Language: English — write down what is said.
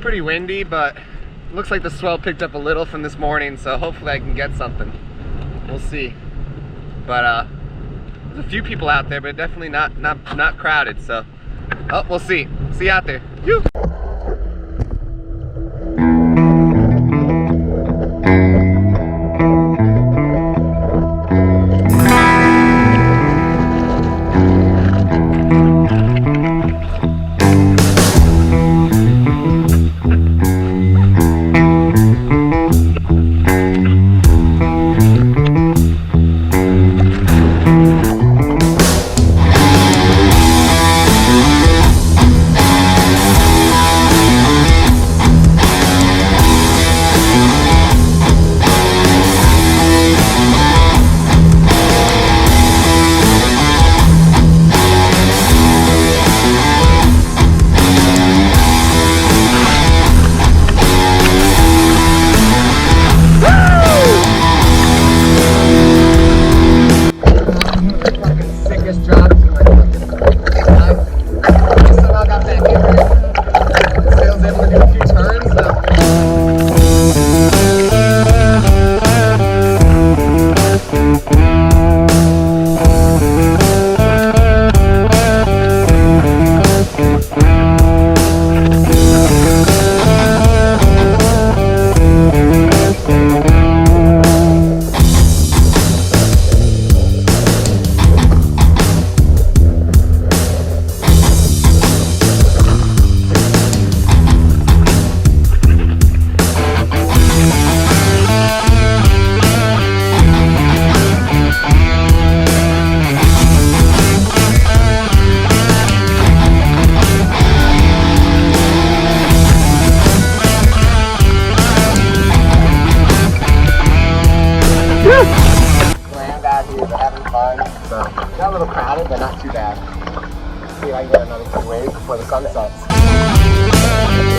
pretty windy, but looks like the swell picked up a little from this morning, so hopefully I can get something. We'll see. But there's a few people out there, but definitely not crowded, so we'll see. See you out there. Woo! Land out here, we're having fun. So got a little crowded, but not too bad. See if I can get another 2 waves before the sun sets.